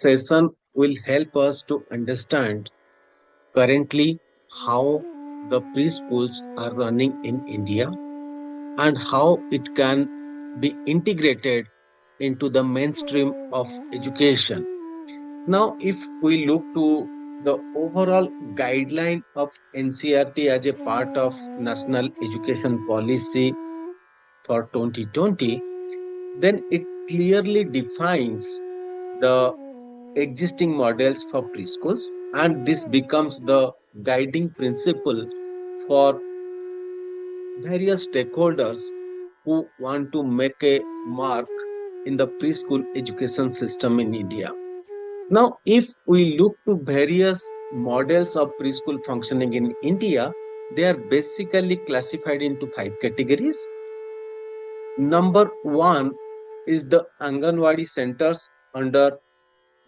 session will help us to understand currently how the preschools are running in India and how it can be integrated into the mainstream of education. Now, if we look to the overall guideline of NCRT as a part of National Education Policy for 2020, then it clearly defines the existing models for preschools, and this becomes the guiding principle for various stakeholders who want to make a mark in the preschool education system in India. Now, if we look to various models of preschool functioning in India, they are basically classified into five categories. Number one is the Anganwadi centers under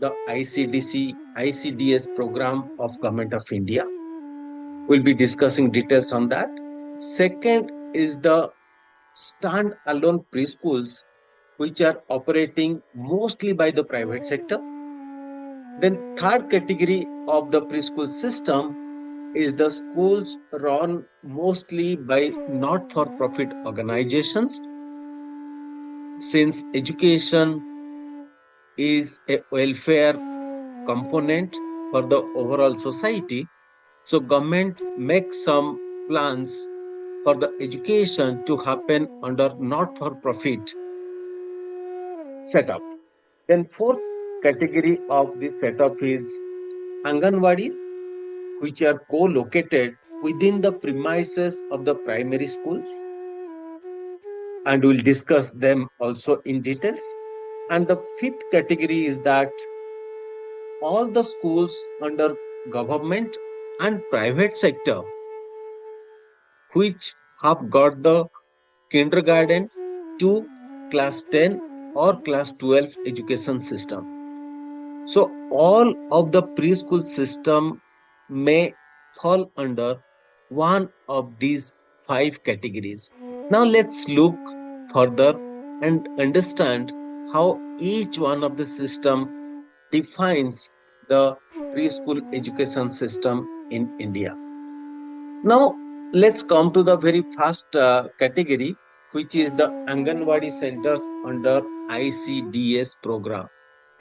the ICDS program of Government of India. We'll be discussing details on that. Second is the stand-alone preschools, which are operating mostly by the private sector. Then third category of the preschool system is the schools run mostly by not-for-profit organizations. Since education is a welfare component for the overall society, so government makes some plans for the education to happen under not-for-profit setup. Then fourth category of the setup is Anganwadis, which are co-located within the premises of the primary schools, and we'll discuss them also in details. And the fifth category is that all the schools under government and private sector which have got the kindergarten to class 10 or class 12 education system. So all of the preschool system may fall under one of these five categories. Now let's look further and understand how each one of the system defines the preschool education system in India. Now let's come to the very first category, which is the Anganwadi centers under ICDS program.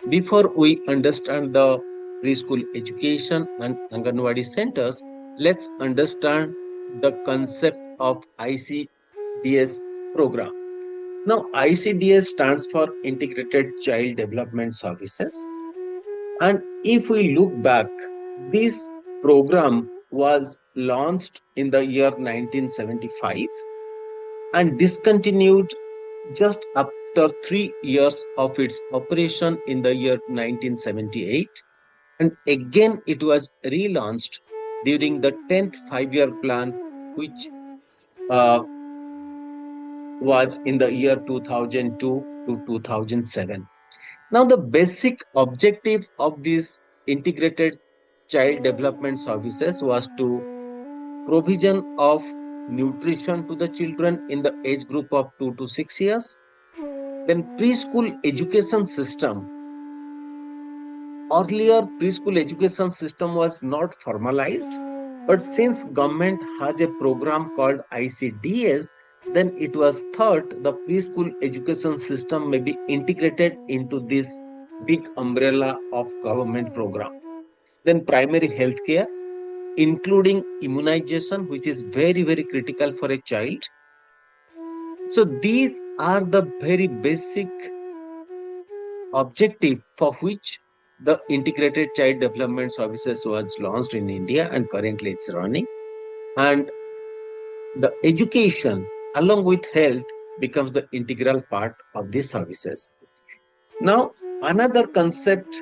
Before we understand the preschool education and Anganwadi centers, let's understand the concept of ICDS program. Now, ICDS stands for Integrated Child Development Services. And if we look back, this program was launched in the year 1975 and discontinued just after 3 years of its operation in the year 1978. And again, it was relaunched during the 10th five-year plan, which uh, was in the year 2002 to 2007. Now, the basic objective of these integrated child development services was to provision of nutrition to the children in the age group of 2 to 6 years. Then preschool education system. Earlier, preschool education system was not formalized, but since government has a program called ICDS, then it was thought the preschool education system may be integrated into this big umbrella of government program. Then primary health care, including immunization, which is very, very critical for a child. So these are the very basic objective for which the integrated child development services was launched in India, and currently it's running. And the education along with health becomes the integral part of these services. Now, another concept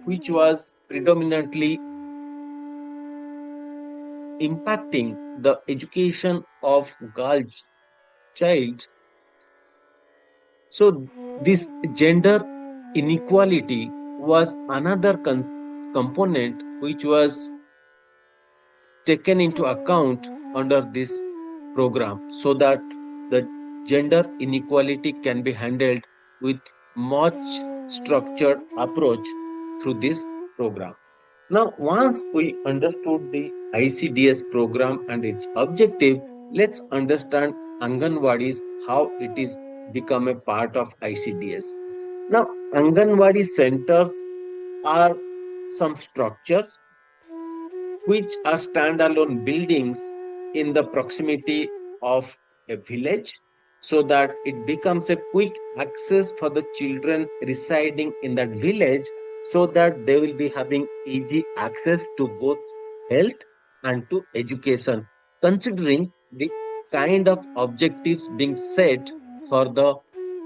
which was predominantly impacting the education of girl child. So this gender inequality was another component which was taken into account under this program, so that the gender inequality can be handled with much structured approach through this program. Now, once we understood the ICDS program and its objective, let's understand Anganwadis, how it is become a part of ICDS. Now, Anganwadi centers are some structures which are standalone buildings in the proximity of a village, so that it becomes a quick access for the children residing in that village, so that they will be having easy access to both health and to education, considering the kind of objectives being set for the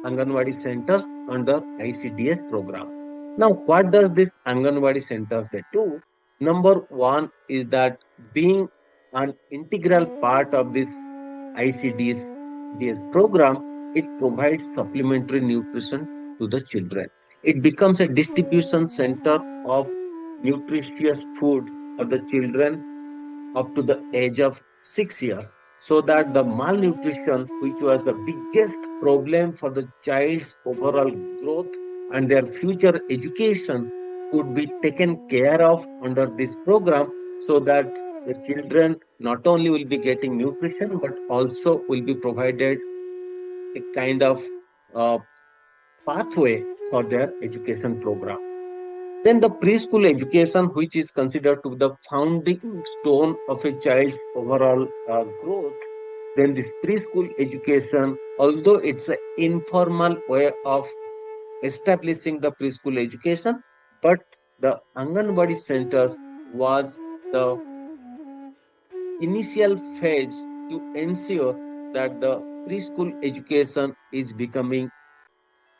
Anganwadi centers under ICDS program. Now, what does this Anganwadi center say? Do? Number one is that being an integral part of this ICDS program, it provides supplementary nutrition to the children. It becomes a distribution center of nutritious food for the children up to the age of 6 years, so that the malnutrition, which was the biggest problem for the child's overall growth and their future education, could be taken care of under this program, so that the children not only will be getting nutrition but also will be provided a kind of uh, pathway for their education program. Then the preschool education, which is considered to be the founding stone of a child's overall growth. Then this preschool education, although it's an informal way of establishing the preschool education, but the Anganwadi centers was the initial phase to ensure that the preschool education is becoming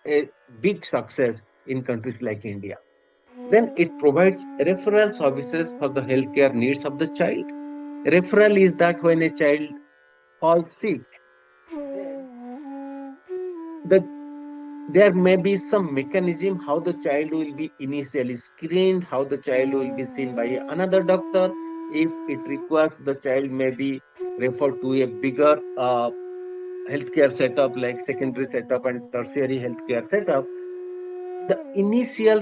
a big success in countries like India. Then it provides referral services for the healthcare needs of the child. Referral is that when a child falls sick, then the there may be some mechanism how the child will be initially screened, how the child will be seen by another doctor. If it requires, the child may be referred to a bigger healthcare setup like secondary setup and tertiary healthcare setup. The initial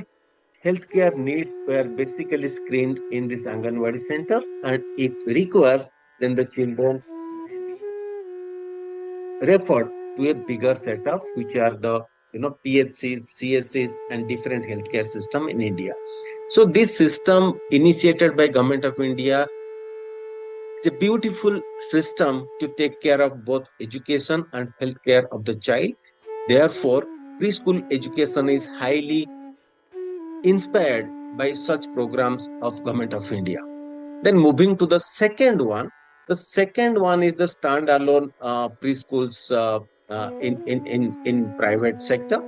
healthcare needs were basically screened in this Anganwadi center, and if requires, then the children may be referred to a bigger setup, which are the PHCs, CSCs, and different healthcare system in India. So this system, initiated by Government of India, is a beautiful system to take care of both education and healthcare of the child. Therefore, preschool education is highly inspired by such programs of Government of India. Then moving to the second one is the standalone preschools in private sector.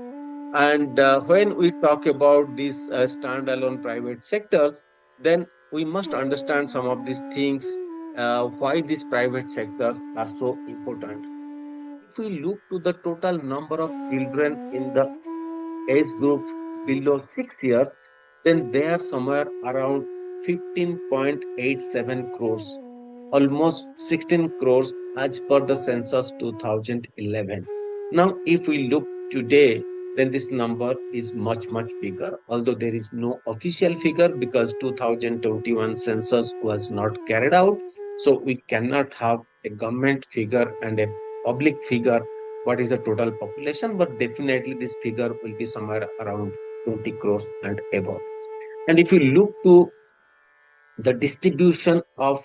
And when we talk about these standalone private sectors, then we must understand some of these things, why these private sectors are so important. If we look to the total number of children in the age group below 6 years, then they are somewhere around 15.87 crores, almost 16 crores as per the census 2011. Now, if we look today, then this number is much, much bigger, although there is no official figure because 2021 census was not carried out. So we cannot have a government figure and a public figure what is the total population, but definitely this figure will be somewhere around 20 crores and above. And if you look to the distribution of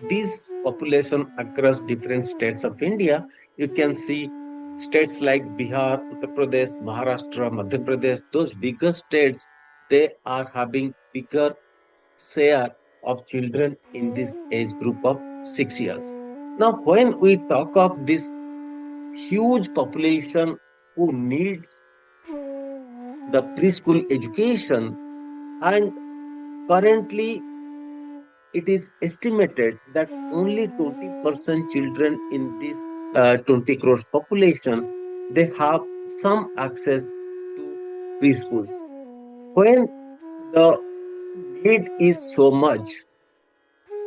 this population across different states of India, you can see states like Bihar, Uttar Pradesh, Maharashtra, Madhya Pradesh, those bigger states, they are having bigger share of children in this age group of 6 years. Now, when we talk of this huge population who needs the preschool education, and currently it is estimated that only 20% children in this 20 crores population, they have some access to preschools. When the need is so much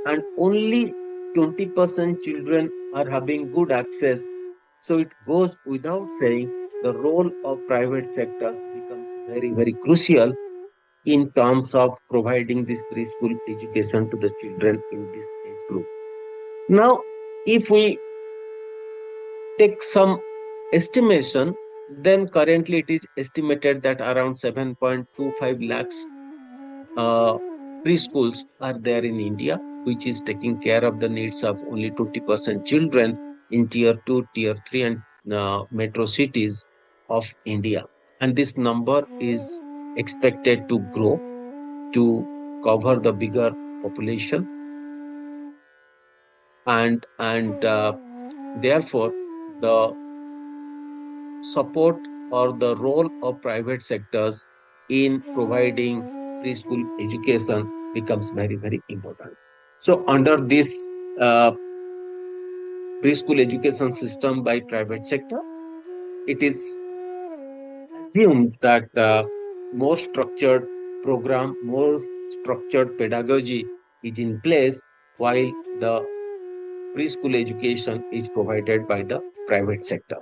and only 20% children are having good access, so it goes without saying the role of private sectors becomes very, very crucial in terms of providing this preschool education to the children in this age group. Now, if we take some estimation, then currently it is estimated that around 7.25 lakhs uh, preschools are there in India, which is taking care of the needs of only 20% children in tier 2, tier 3, and metro cities of India. And this number is expected to grow to cover the bigger population, and therefore the support or the role of private sectors in providing preschool education becomes very, very important. So under this preschool education system by private sector, it is assumed that more structured program, more structured pedagogy is in place, while the preschool education is provided by the private sector.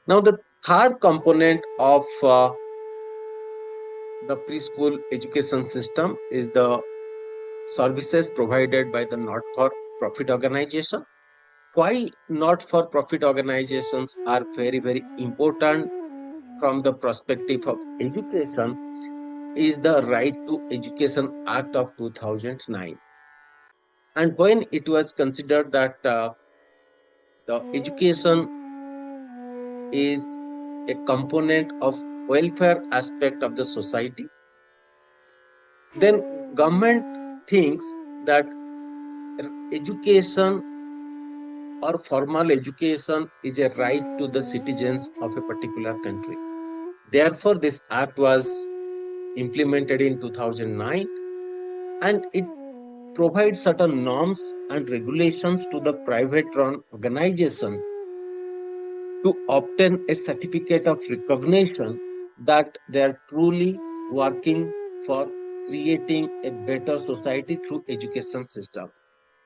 Now, the third component of the preschool education system is the services provided by the not-for-profit organization. Why not-for-profit organizations are very, very important from the perspective of education is the Right to Education Act of 2009. And when it was considered that the education is a component of welfare aspect of the society, then government thinks that education or formal education is a right to the citizens of a particular country. Therefore, this act was implemented in 2009, and it provides certain norms and regulations to the private run organization to obtain a certificate of recognition that they are truly working for creating a better society through education system.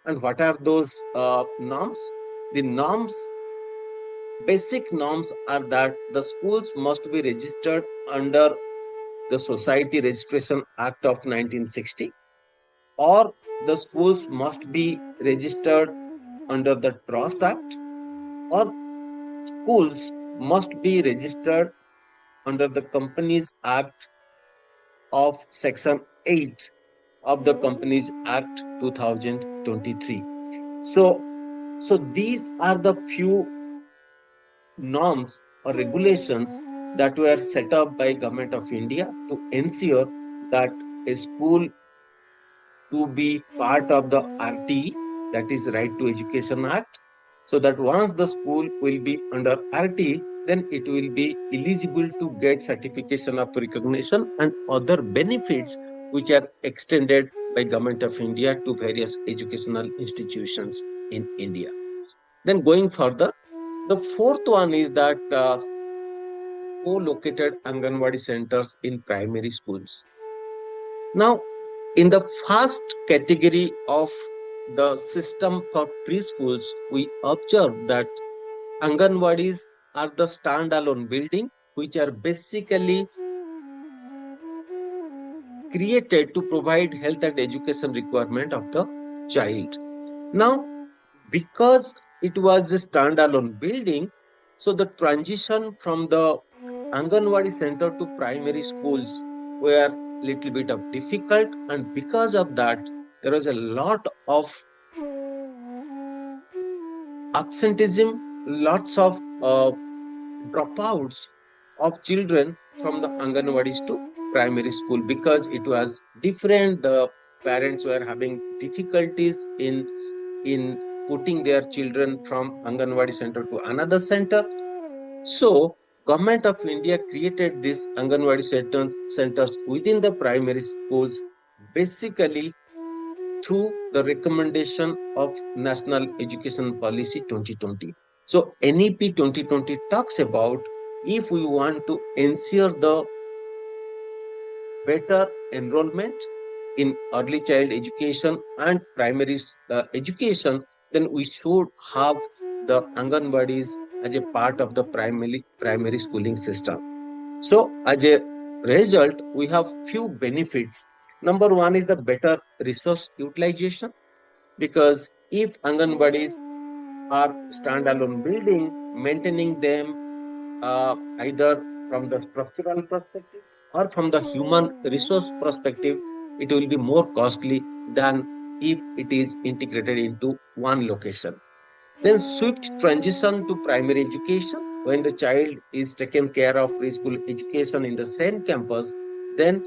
And what are those norms? The norms, basic norms are that the schools must be registered under the Society Registration Act of 1960, or the schools must be registered under the Trust Act, or schools must be registered under the Companies Act of Section 8 of the Companies Act 2023. So these are the few norms or regulations that were set up by Government of India to ensure that a school to be part of the RTE, that is Right to Education Act, so that once the school will be under RTE, then it will be eligible to get certification of recognition and other benefits which are extended by Government of India to various educational institutions in India. Then going further, the fourth one is that co-located Anganwadi centers in primary schools. Now, in the first category of the system for preschools, we observe that Anganwadis are the standalone building which are basically created to provide health and education requirement of the child. Now, because it was a standalone building, so the transition from the Anganwadi center to primary schools were little bit of difficult, and because of that, there was a lot of absenteeism, lots of dropouts of children from the Anganwadis to primary school because it was different. The parents were having difficulties in putting their children from Anganwadi center to another center. So, Government of India created these Anganwadi centers within the primary schools, basically through the recommendation of National Education Policy 2020. So, NEP 2020 talks about if we want to ensure the better enrollment in early child education and primary education, then we should have the Anganwadis as a part of the primary schooling system. So, as a result, we have few benefits. Number one is the better resource utilization, because if Anganwadis are standalone building, maintaining them either from the structural perspective or from the human resource perspective, it will be more costly than if it is integrated into one location. Then swift transition to primary education. When the child is taken care of preschool education in the same campus, then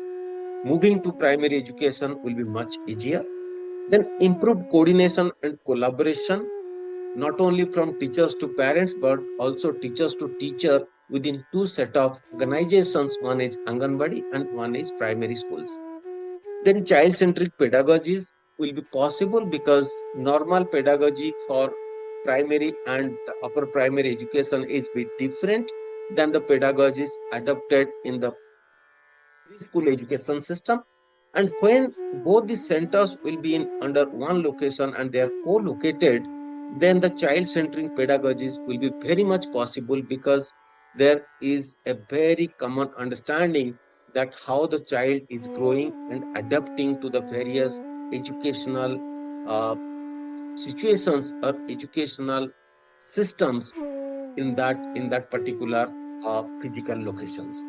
moving to primary education will be much easier. Then improved coordination and collaboration, not only from teachers to parents, but also teachers to teacher within two set of organizations. One is Anganwadi and one is primary schools. Then child-centric pedagogies will be possible, because normal pedagogy for primary and upper primary education is bit different than the pedagogies adopted in the preschool education system. And when both the centers will be in under one location and they are co-located, then the child-centric pedagogies will be very much possible, because there is a very common understanding that how the child is growing and adapting to the various educational uh, situations or educational systems in that particular physical locations.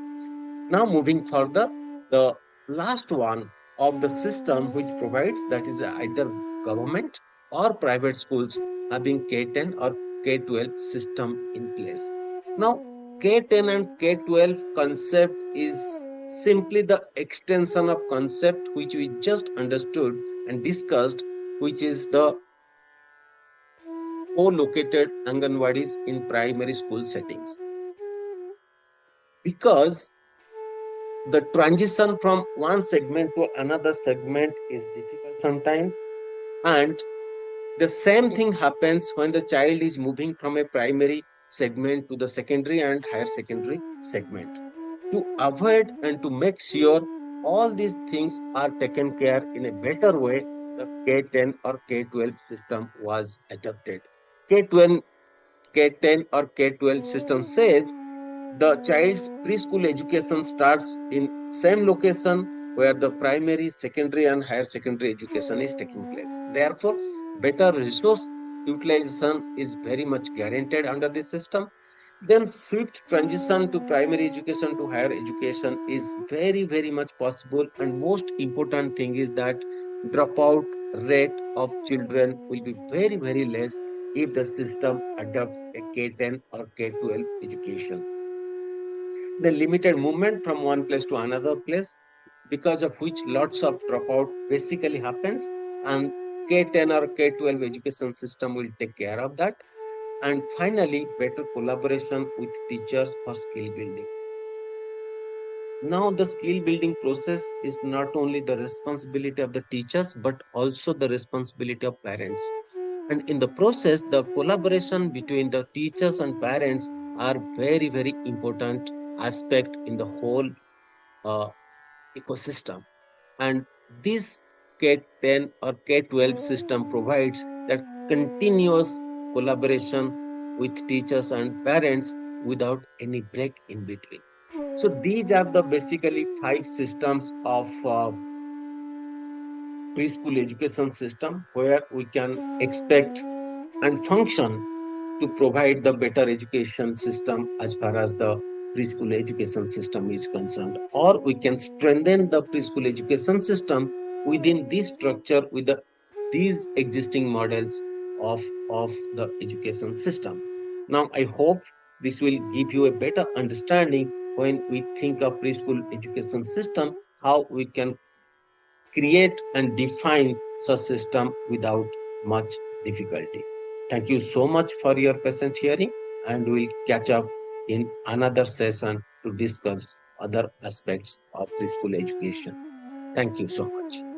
Now moving further, the last one of the system which provides, that is either government or private schools having K10 or K12 system in place. Now K10 and K12 concept is simply the extension of concept which we just understood and discussed, which is the co-located Anganwadis in primary school settings. Because the transition from one segment to another segment is difficult sometimes, and the same thing happens when the child is moving from a primary segment to the secondary and higher secondary segment. To avoid and to make sure all these things are taken care in a better way, the K10 or K12 system was adopted. K12, K10 or K12 system says the child's preschool education starts in same location where the primary, secondary and higher secondary education is taking place. Therefore, better resource utilization is very much guaranteed under this system. Then swift transition to primary education to higher education is very much possible, and most important thing is that dropout rate of children will be very less if the system adopts a K10 or K12 education. The limited movement from one place to another place, because of which lots of dropout basically happens, and K10 or K12 education system will take care of that. And finally, better collaboration with teachers for skill building. Now the skill building process is not only the responsibility of the teachers but also the responsibility of parents, and in the process the collaboration between the teachers and parents are very important aspect in the whole uh, ecosystem. And this K10 or K12 system provides that continuous collaboration with teachers and parents without any break in between. So these are the basically five systems of preschool education system where we can expect and function to provide the better education system as far as the preschool education system is concerned. Or we can strengthen the preschool education system within this structure with these existing models of the education system. Now, I hope this will give you a better understanding when we think of preschool education system, how we can create and define such system without much difficulty. Thank you so much for your patient hearing, and we'll catch up in another session to discuss other aspects of preschool education. Thank you so much.